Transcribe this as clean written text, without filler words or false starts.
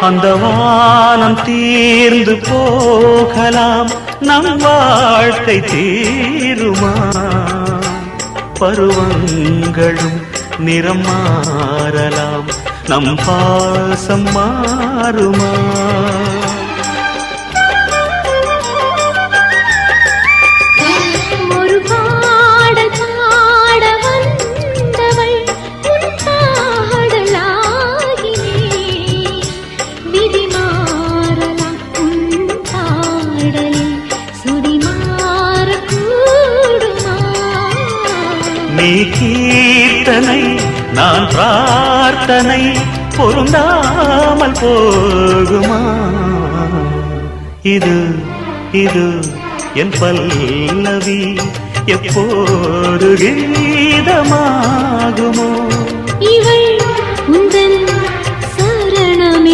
அந்த வானம் தீர்ந்து போகலாம், நம் வாழ்க்கை தீருமா? பருவங்களும் நிறம் மாறலாம், நம் பாசம் மாறுமா? நீ கீர்த்தனை நான் பிரார்த்தனை, பொருந்தாமல் போகுமா? இது இது என் பல்லவி எப்போது கீதமாகுமோ? இவள் உந்தன்